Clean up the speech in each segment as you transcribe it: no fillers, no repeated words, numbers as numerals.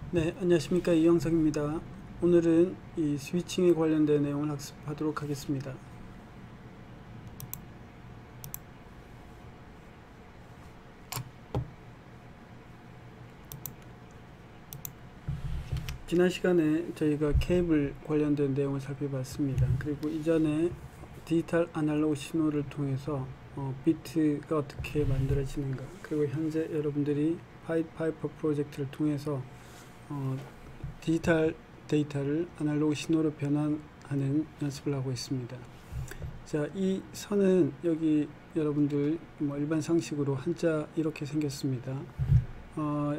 네, 안녕하십니까. 이영석입니다. 오늘은 이 스위칭에 관련된 내용을 학습하도록 하겠습니다. 지난 시간에 저희가 케이블 관련된 내용을 살펴봤습니다. 그리고 이전에 디지털 아날로그 신호를 통해서 비트가 어떻게 만들어지는가, 그리고 현재 여러분들이 파이퍼 프로젝트를 통해서 디지털 데이터를 아날로그 신호로 변환하는 연습을 하고 있습니다. 자, 이 선은 여기 여러분들 일반 상식으로 한자 이렇게 생겼습니다.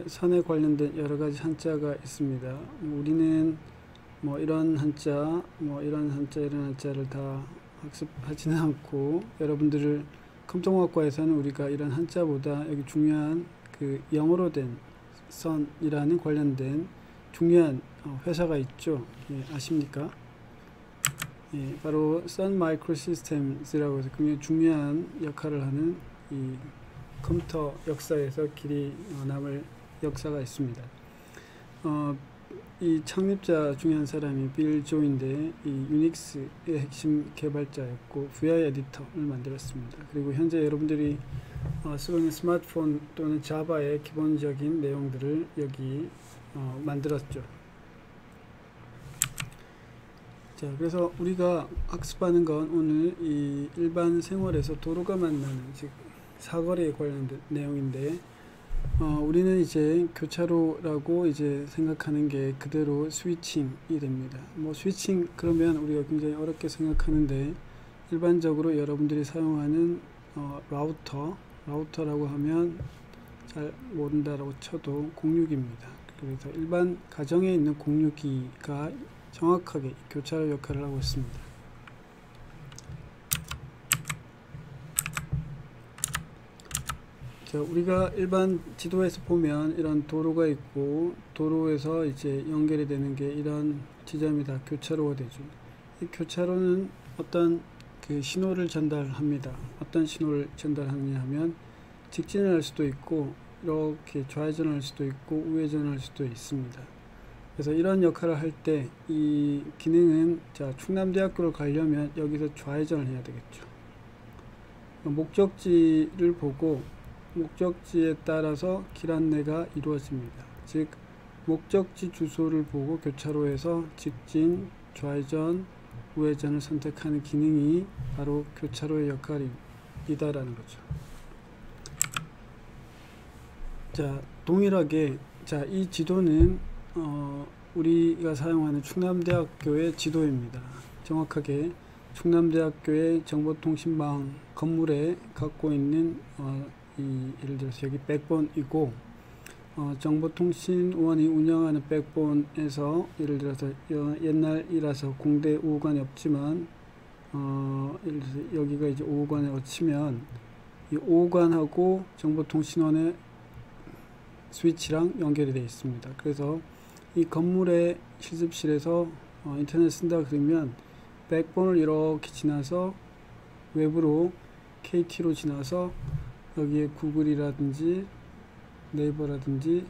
선에 관련된 여러가지 한자가 있습니다. 우리는 이런 한자, 이런 한자, 이런 한자를 다 학습하지는 않고, 여러분들을 컴퓨터공학과에서는 우리가 이런 한자보다 여기 중요한 그 영어로 된 선이라는 관련된 중요한 회사가 있죠. 예, 아십니까? 예, 바로 Sun Microsystems라고 해서 굉장히 중요한 역할을 하는 이 컴퓨터 역사에서 길이 남을 역사가 있습니다. 이 창립자 중에 한 사람이 빌 조인데, 이 유닉스의 핵심 개발자였고 VI 에디터를 만들었습니다. 그리고 현재 여러분들이 쓰고 있는 스마트폰 또는 자바의 기본적인 내용들을 여기 만들었죠. 자, 그래서 우리가 학습하는 건 오늘 이 일반 생활에서 도로가 만나는, 즉 사거리에 관련된 내용인데, 우리는 이제 교차로라고 이제 생각하는 게 그대로 스위칭이 됩니다. 스위칭 그러면 우리가 굉장히 어렵게 생각하는데, 일반적으로 여러분들이 사용하는 라우터라고 하면 잘 모른다라고 쳐도 공유기입니다. 그래서 일반 가정에 있는 공유기가 정확하게 교차로 역할을 하고 있습니다. 자, 우리가 일반 지도에서 보면 이런 도로가 있고, 도로에서 이제 연결이 되는 게 이런 지점이 다 교차로가 되죠. 이 교차로는 어떤 그 신호를 전달합니다. 어떤 신호를 전달하느냐 하면, 직진을 할 수도 있고, 이렇게 좌회전을 할 수도 있고, 우회전을 할 수도 있습니다. 그래서 이런 역할을 할 때 이 기능은, 자, 충남대학교를 가려면 여기서 좌회전을 해야 되겠죠. 목적지를 보고 목적지에 따라서 길 안내가 이루어집니다. 즉, 목적지 주소를 보고 교차로에서 직진, 좌회전, 우회전을 선택하는 기능이 바로 교차로의 역할이다라는 거죠. 자, 동일하게, 자, 이 지도는 우리가 사용하는 충남대학교의 지도입니다. 정확하게 충남대학교의 정보통신망 건물에 갖고 있는 예를 들어서 여기 백본이고, 정보통신원이 운영하는 백본에서 예를 들어서 옛날이라서 공대 5호관이 없지만 예를 들어서 여기가 이제 5호관에 치면 이 5호관하고 정보통신원의 스위치랑 연결이 되어 있습니다. 그래서 이 건물의 실습실에서 인터넷 쓴다 그러면 백본을 이렇게 지나서 외부로 KT로 지나서 여기에 구글이라든지 네이버라든지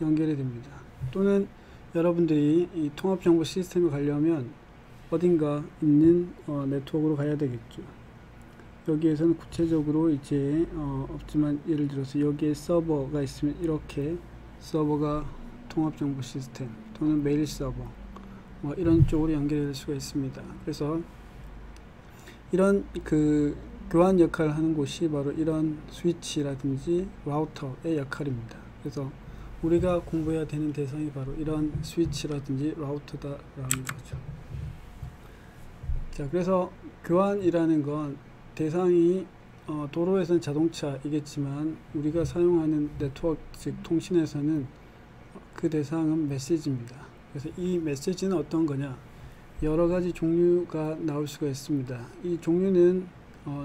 연결이 됩니다. 또는 여러분들이 이 통합정보 시스템에 가려면 어딘가 있는 네트워크로 가야 되겠죠. 여기에서는 구체적으로 이제 없지만, 예를 들어서 여기에 서버가 있으면 이렇게 서버가 통합정보 시스템 또는 메일 서버 이런 쪽으로 연결될 수가 있습니다. 그래서 이런 그 교환 역할을 하는 곳이 바로 이런 스위치라든지 라우터의 역할입니다. 그래서 우리가 공부해야 되는 대상이 바로 이런 스위치라든지 라우터다라는 거죠. 자, 그래서 교환이라는 건 대상이 도로에서는 자동차이겠지만 우리가 사용하는 네트워크, 즉 통신에서는 그 대상은 메시지입니다. 그래서 이 메시지는 어떤 거냐, 여러 가지 종류가 나올 수가 있습니다. 이 종류는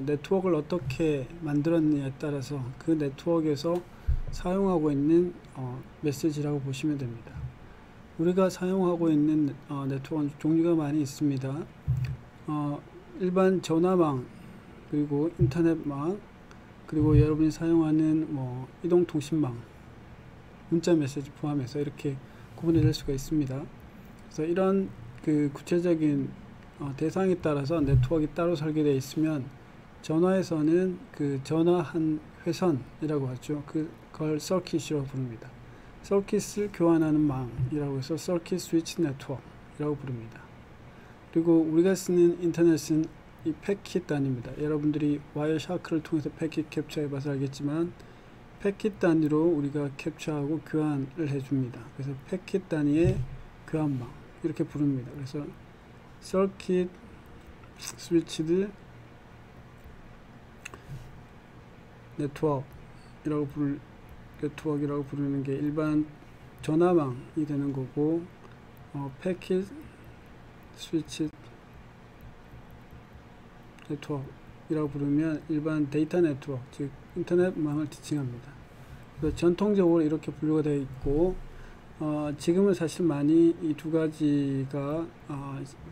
네트워크를 어떻게 만들었느냐에 따라서 그 네트워크에서 사용하고 있는 메시지라고 보시면 됩니다. 우리가 사용하고 있는 네트워크는 종류가 많이 있습니다. 일반 전화망, 그리고 인터넷망, 그리고 여러분이 사용하는 이동통신망, 문자 메시지 포함해서 이렇게 구분이 될 수가 있습니다. 그래서 이런 그 구체적인 대상에 따라서 네트워크가 따로 설계되어 있으면 전화에서는 그 전화 한 회선이라고 하죠. 그걸 서킷이라고 부릅니다. 서킷을 교환하는 망이라고 해서 서킷 스위치 네트워크라고 부릅니다. 그리고 우리가 쓰는 인터넷은 이 패킷 단위입니다. 여러분들이 와이어샤크를 통해서 패킷 캡처해 봐서 알겠지만 패킷 단위로 우리가 캡처하고 교환을 해줍니다. 그래서 패킷 단위의 교환망 이렇게 부릅니다. 그래서 서킷 스위치드 네트워크라고 부르는 게 일반 전화망이 되는 거고, 패킷 스위치 네트워크라고 부르면 일반 데이터 네트워크, 즉 인터넷망을 지칭합니다. 그래서 전통적으로 이렇게 분류가 되어 있고, 지금은 사실 많이 이 두 가지가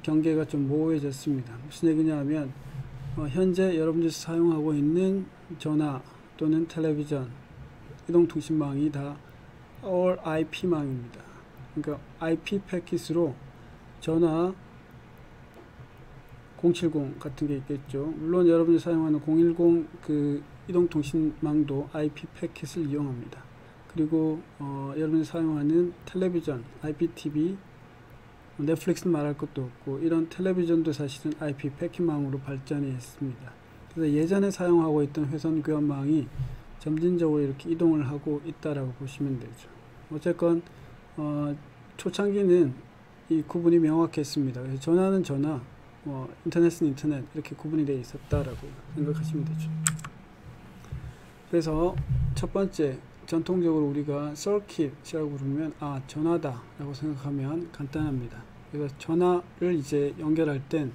경계가 좀 모호해졌습니다. 무슨 얘기냐 하면 현재 여러분들이 사용하고 있는 전화 또는 텔레비전, 이동통신망이 다 All IP망입니다. 그러니까 IP 패킷으로 전화 070 같은 게 있겠죠. 물론 여러분이 사용하는 010 그 이동통신망도 IP 패킷을 이용합니다. 그리고 여러분이 사용하는 텔레비전, IPTV, 넷플릭스는 말할 것도 없고 이런 텔레비전도 사실은 IP 패킷망으로 발전이 했습니다. 그래서 예전에 사용하고 있던 회선 교환망이 점진적으로 이렇게 이동을 하고 있다라고 보시면 되죠. 어쨌건 초창기는 이 구분이 명확했습니다. 그래서 전화는 전화, 인터넷은 인터넷 이렇게 구분이 되어 있었다라고 생각하시면 되죠. 그래서 첫 번째, 전통적으로 우리가 서킷이라고 부르면 전화다 라고 생각하면 간단합니다. 그래서 전화를 이제 연결할 땐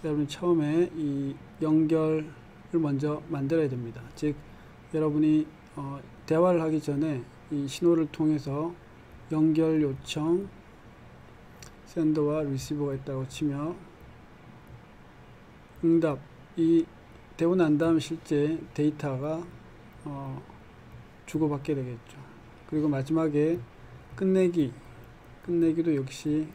여러분이 처음에 이 연결을 먼저 만들어야 됩니다. 즉 여러분이 대화를 하기 전에 이 신호를 통해서 연결 요청 샌더와 리시버가 있다고 치며 응답이 되고 난 다음 실제 데이터가 주고받게 되겠죠. 그리고 마지막에 끝내기도 역시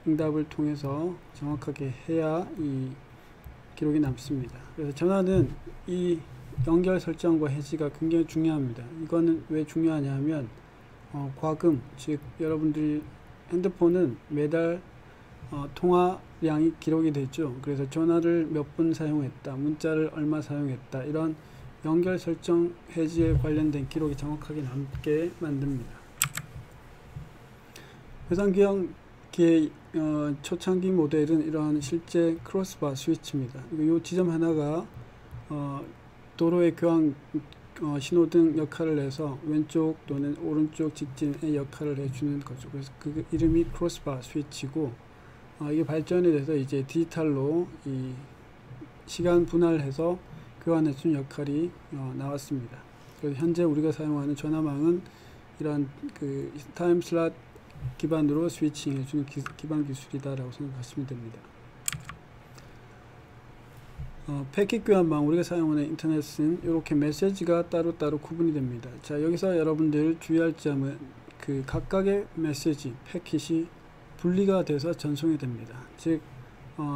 응답을 통해서 정확하게 해야 이 기록이 남습니다. 그래서 전화는 이 연결 설정과 해지가 굉장히 중요합니다. 이거는 왜 중요하냐 하면 과금, 즉 여러분들이 핸드폰은 매달 통화량이 기록이 되죠. 그래서 전화를 몇 분 사용했다, 문자를 얼마 사용했다, 이런 연결 설정 해지에 관련된 기록이 정확하게 남게 만듭니다. 회선기의 초창기 모델은 이런 실제 크로스바 스위치입니다. 이 지점 하나가 도로의 교환 신호등 역할을 해서 왼쪽 또는 오른쪽 직진의 역할을 해주는 거죠. 그래서 그 이름이 크로스바 스위치고, 이게 발전이 돼서 이제 디지털로 이 시간 분할해서 교환해주는 역할이 나왔습니다. 그래서 현재 우리가 사용하는 전화망은 이런 그 타임 슬롯 기반으로 스위칭해주는 기반 기술이다라고 생각하시면 됩니다. 패킷 교환망, 우리가 사용하는 인터넷은 이렇게 메시지가 따로따로 구분이 됩니다. 자, 여기서 여러분들 주의할 점은 그 각각의 메시지, 패킷이 분리가 돼서 전송이 됩니다. 즉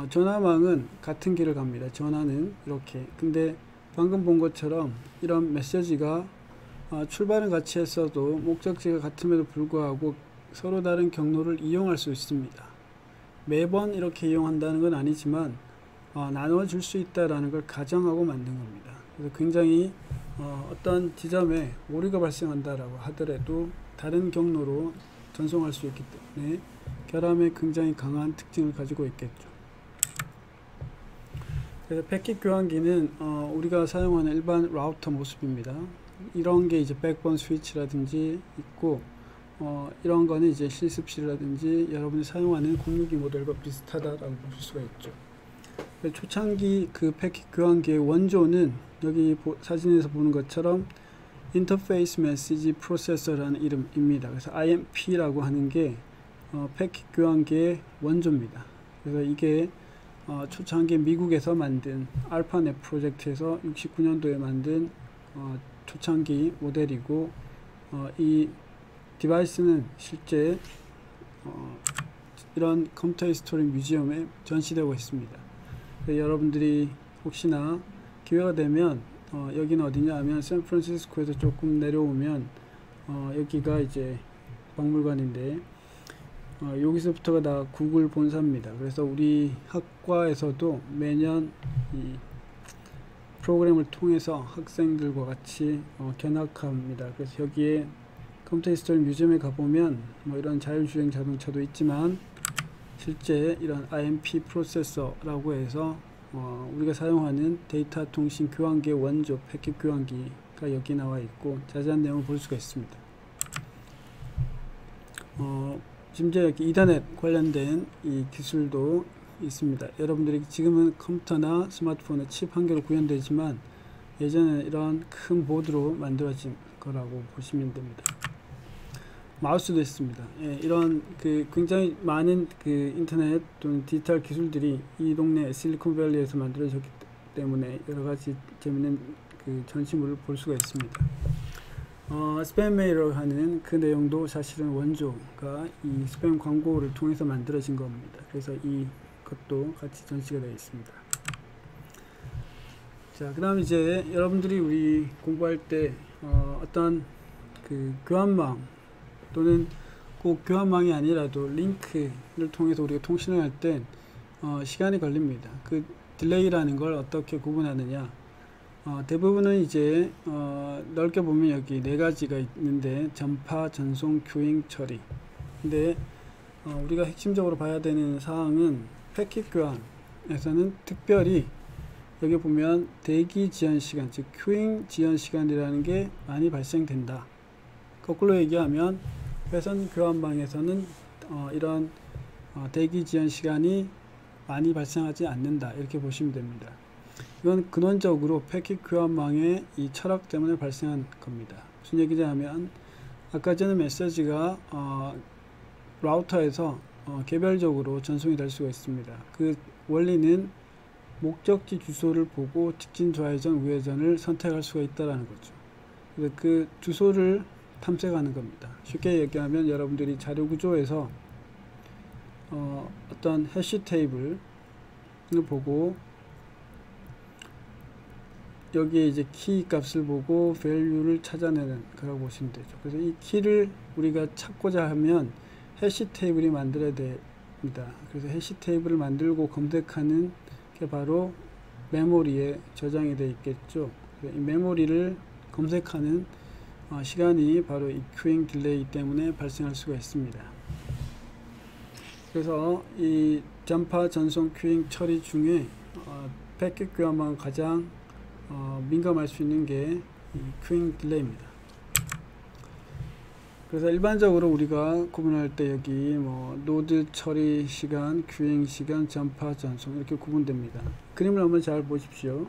전화망은 같은 길을 갑니다. 전화는 이렇게. 근데 방금 본 것처럼 이런 메시지가 출발은 같이 했어도 목적지가 같음에도 불구하고 서로 다른 경로를 이용할 수 있습니다. 매번 이렇게 이용한다는 건 아니지만 나눠줄 수 있다라는 걸 가정하고 만든 겁니다. 그래서 굉장히 어떤 지점에 오류가 발생한다라고 하더라도 다른 경로로 전송할 수 있기 때문에 결함에 굉장히 강한 특징을 가지고 있겠죠. 그래서 패킷 교환기는 우리가 사용하는 일반 라우터 모습입니다. 이런 게 이제 백본 스위치라든지 있고, 이런 거는 이제 실습실이라든지 여러분이 사용하는 062 모델과 비슷하다라고 볼 수가 있죠. 초창기 그 패킷 교환기의 원조는 여기 사진에서 보는 것처럼 인터페이스 메시지 프로세서라는 이름입니다. 그래서 IMP라고 하는 게 패킷 교환기의 원조입니다. 그래서 이게 초창기 미국에서 만든 알파넷 프로젝트에서 69년도에 만든 초창기 모델이고 이 디바이스는 실제 이런 컴퓨터 히스토리 뮤지엄에 전시되고 있습니다. 여러분들이 혹시나 기회가 되면 여기는 어디냐 하면 샌프란시스코에서 조금 내려오면 여기가 이제 박물관인데 여기서부터가 다 구글 본사입니다. 그래서 우리 학과에서도 매년 이 프로그램을 통해서 학생들과 같이 견학합니다. 그래서 여기에 컴퓨터 히스토리 뮤지엄에 가보면 뭐 이런 자율주행 자동차도 있지만 실제 이런 IMP 프로세서라고 해서 우리가 사용하는 데이터 통신 교환기의 원조 패킷 교환기가 여기 나와 있고 자세한 내용을 볼 수가 있습니다. 심지어 여기 이더넷 관련된 이 기술도 있습니다. 여러분들이 지금은 컴퓨터나 스마트폰에 칩 한 개로 구현되지만 예전에는 이런 큰 보드로 만들어진 거라고 보시면 됩니다. 마우스도 있습니다. 예, 이런 굉장히 많은 인터넷 또는 디지털 기술들이 이 동네 실리콘밸리에서 만들어졌기 때문에 여러 가지 재밌는 전시물을 볼 수가 있습니다. 스팸 메일을 하는 그 내용도 사실은 원조가 이 스팸 광고를 통해서 만들어진 겁니다. 그래서 이것도 같이 전시가 되어 있습니다. 자, 그 다음 이제 여러분들이 우리 공부할 때 어떤 교환망 또는 꼭 교환망이 아니라도 링크를 통해서 우리가 통신을 할 때 시간이 걸립니다. 그 딜레이라는 걸 어떻게 구분하느냐, 대부분은 이제 넓게 보면 여기 네 가지가 있는데 전파, 전송, 큐잉, 처리. 근데 우리가 핵심적으로 봐야 되는 사항은 패킷 교환에서는 특별히 여기 보면 대기 지연 시간, 즉 큐잉 지연 시간이라는 게 많이 발생된다. 거꾸로 얘기하면 회선 교환망에서는 이런 대기 지연 시간이 많이 발생하지 않는다, 이렇게 보시면 됩니다. 이건 근원적으로 패킷 교환망의 이 철학 때문에 발생한 겁니다. 무슨 얘기냐 하면 아까 전에 메시지가 라우터에서 개별적으로 전송이 될 수가 있습니다. 그 원리는 목적지 주소를 보고 직진 좌회전 우회전을 선택할 수가 있다는 거죠. 그래서 그 주소를 탐색하는 겁니다. 쉽게 얘기하면 여러분들이 자료 구조에서 어떤 해시 테이블을 보고 여기에 이제 키 값을 보고 value를 찾아내는 거라고 보시면 되죠. 그래서 이 키를 우리가 찾고자 하면 해시 테이블이 만들어야 됩니다. 그래서 해시 테이블을 만들고 검색하는 게 바로 메모리에 저장이 되어 있겠죠. 이 메모리를 검색하는 시간이 바로 이 큐잉 딜레이 때문에 발생할 수가 있습니다. 그래서 이 전파, 전송, 큐잉, 처리 중에 패킷 교환망 가장 민감할 수 있는 게 큐잉 딜레이입니다. 그래서 일반적으로 우리가 구분할 때 여기 뭐 노드 처리 시간, 큐잉 시간, 전파, 전송 이렇게 구분됩니다. 그림을 한번 잘 보십시오.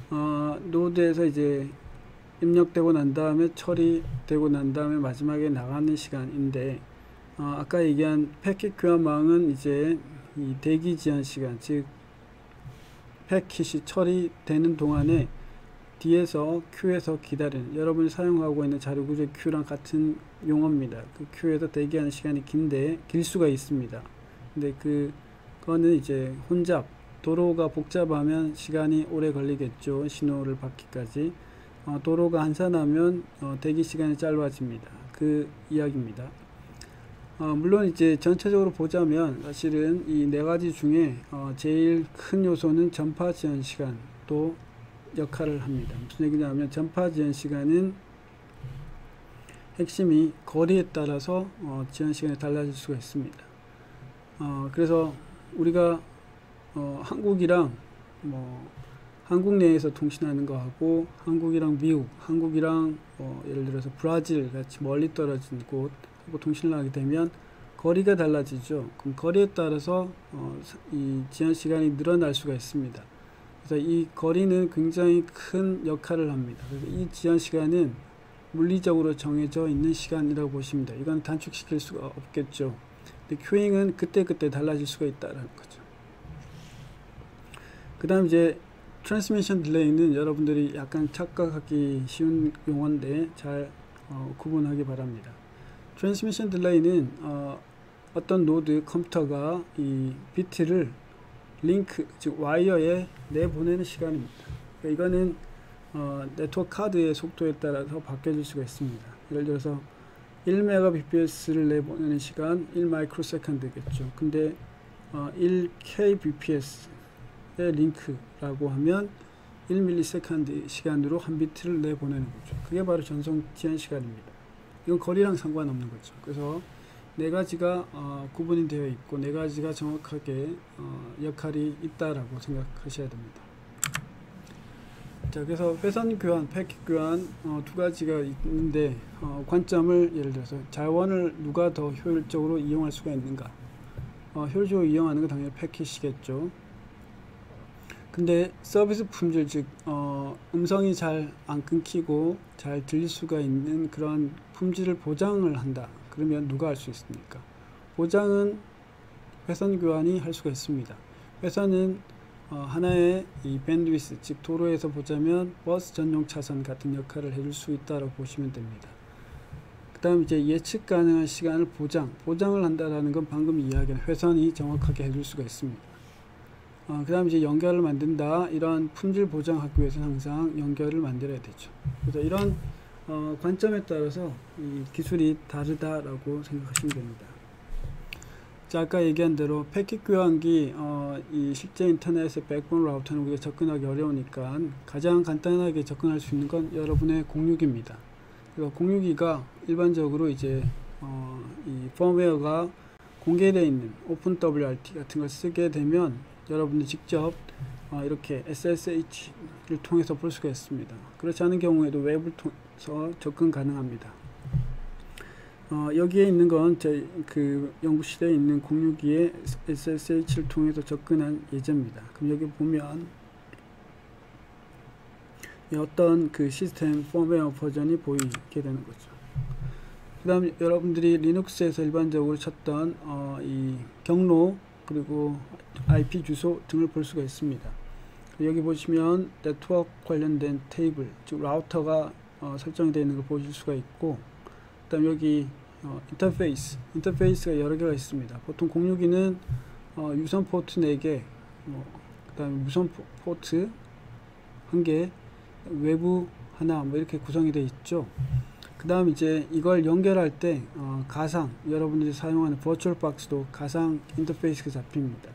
노드에서 이제 입력되고 난 다음에 처리되고 난 다음에 마지막에 나가는 시간인데 아까 얘기한 패킷 교환망은 이제 이 대기 지연 시간, 즉 패킷이 처리되는 동안에 뒤에서 큐에서 기다리는, 여러분이 사용하고 있는 자료 구조의 큐랑 같은 용어입니다. 그 큐에서 대기하는 시간이 길 수가 있습니다. 근데 그거는 이제 혼잡, 도로가 복잡하면 시간이 오래 걸리겠죠. 신호를 받기까지. 도로가 한산하면 대기 시간이 짧아집니다. 그 이야기입니다. 물론 이제 전체적으로 보자면 사실은 이 네 가지 중에 제일 큰 요소는 전파 지연 시간도 역할을 합니다. 무슨 얘기냐면 전파 지연 시간은 핵심이 거리에 따라서 지연 시간이 달라질 수가 있습니다. 그래서 우리가 한국이랑 한국 내에서 통신하는 거하고 한국이랑 미국, 한국이랑 예를 들어서 브라질 같이 멀리 떨어진 곳하고 통신을 하게 되면 거리가 달라지죠. 그럼 거리에 따라서 이 지연 시간이 늘어날 수가 있습니다. 그래서 이 거리는 굉장히 큰 역할을 합니다. 그래서 이 지연 시간은 물리적으로 정해져 있는 시간이라고 보시면 돼요. 이건 단축시킬 수가 없겠죠. 근데 큐잉은 그때그때 달라질 수가 있다는 거죠. 그 다음 이제 트랜스미션 딜레이는 여러분들이 약간 착각하기 쉬운 용어인데 잘 구분하기 바랍니다. 트랜스미션 딜레이는 어떤 노드 컴퓨터가 이 비트를 링크, 즉 와이어에 내보내는 시간입니다. 그러니까 이거는 네트워크 카드의 속도에 따라서 바뀌어질 수가 있습니다. 예를 들어서 1Mbps를 내보내는 시간 1마이크로세컨드겠죠. 근데 1kbps의 링크라고 하면 1ms 시간으로 한 비트를 내보내는 거죠. 그게 바로 전송 지연 시간입니다. 이건 거리랑 상관없는 거죠. 그래서 네 가지가 구분이 되어 있고 네 가지가 정확하게 역할이 있다라고 생각하셔야 됩니다. 자, 그래서 회선 교환, 패킷 교환 두 가지가 있는데 관점을 예를 들어서 자원을 누가 더 효율적으로 이용할 수가 있는가? 효율적으로 이용하는 건 당연히 패킷이겠죠. 근데 서비스 품질, 즉 음성이 잘 안 끊기고 잘 들릴 수가 있는 그런 품질을 보장을 한다. 그러면 누가 할 수 있습니까? 보장은 회선 교환이 할 수가 있습니다. 회선은 하나의 이 밴드위스, 즉 도로에서 보자면 버스 전용 차선 같은 역할을 해줄 수 있다고 보시면 됩니다. 그 다음 이제 예측 가능한 시간을 보장을 한다라는 건 방금 이야기한 회선이 정확하게 해줄 수가 있습니다. 그 다음 이제 연결을 만든다. 이런 품질 보장하기 위해서는 항상 연결을 만들어야 되죠. 그래서 이런 관점에 따라서 이 기술이 다르다라고 생각하시면 됩니다. 자, 아까 얘기한 대로 패킷 교환기 이 실제 인터넷의 백본 라우터는 우리가 접근하기 어려우니까 가장 간단하게 접근할 수 있는 건 여러분의 공유기입니다. 그러니까 공유기가 일반적으로 이제 이 펌웨어가 공개되어 있는 OpenWRT 같은 걸 쓰게 되면 여러분들이 직접 이렇게 SSH를 통해서 볼 수가 있습니다. 그렇지 않은 경우에도 웹을 통해서 접근 가능합니다. 여기에 있는 건 저희 그 연구실에 있는 공유기에 SSH를 통해서 접근한 예제입니다. 그럼 여기 보면 어떤 그 시스템 펌웨어 버전이 보이게 되는 거죠. 그 다음 여러분들이 리눅스에서 일반적으로 찾던 이 경로 그리고 IP 주소 등을 볼 수가 있습니다. 여기 보시면 네트워크 관련된 테이블, 즉 라우터가 설정되어 있는 걸 보실 수가 있고, 그 다음 여기 인터페이스가 여러 개가 있습니다. 보통 공유기는 유선 포트 4개, 그 다음에 무선 포트 1개, 외부 하나, 뭐 이렇게 구성이 되어 있죠. 그 다음 이제 이걸 연결할 때 가상, 여러분들이 사용하는 버추얼 박스도 가상 인터페이스가 잡힙니다.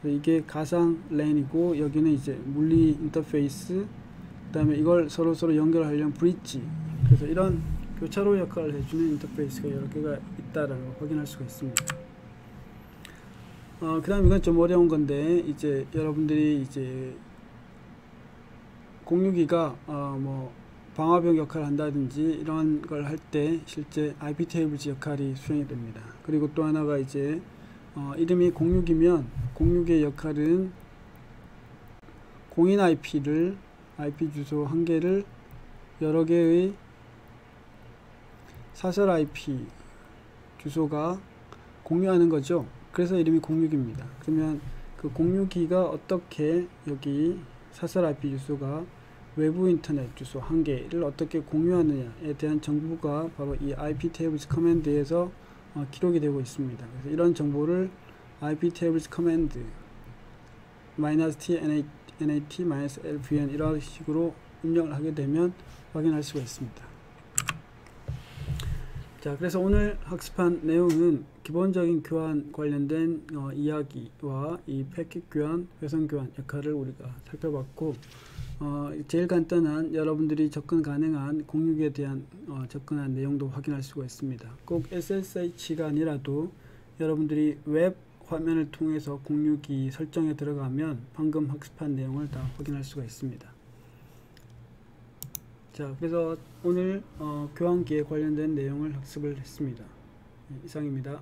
이게 가상 랜이고 여기는 이제 물리 인터페이스, 그 다음에 이걸 서로 연결하려면 브릿지, 그래서 이런 교차로 역할을 해주는 인터페이스가 여러 개가 있다라고 확인할 수가 있습니다. 그 다음 이건 좀 어려운 건데, 이제 여러분들이 이제 공유기가 뭐 방화벽 역할을 한다든지 이런 걸 할 때 실제 IP 테이블즈 역할이 수행이 됩니다. 그리고 또 하나가 이제 이름이 공유기면 공유기의 역할은 공인 IP를 IP 주소 한 개를 여러 개의 사설 IP 주소가 공유하는 거죠. 그래서 이름이 공유기입니다. 그러면 그 공유기가 어떻게 여기 사설 IP 주소가 외부 인터넷 주소 한 개를 어떻게 공유하느냐에 대한 정보가 바로 이 IP tables 커맨드에서 기록이 되고 있습니다. 그래서 이런 정보를 IP tables 커맨드 -t nat -lvn 이런 식으로 입력을 하게 되면 확인할 수가 있습니다. 자, 그래서 오늘 학습한 내용은 기본적인 교환 관련된 이야기와 이 패킷 교환, 회선 교환 역할을 우리가 살펴봤고, 제일 간단한 여러분들이 접근 가능한 공유기에 대한 접근한 내용도 확인할 수가 있습니다. 꼭 SSH가 아니라도 여러분들이 웹 화면을 통해서 공유기 설정에 들어가면 방금 학습한 내용을 다 확인할 수가 있습니다. 자, 그래서 오늘 교환기에 관련된 내용을 학습을 했습니다. 이상입니다.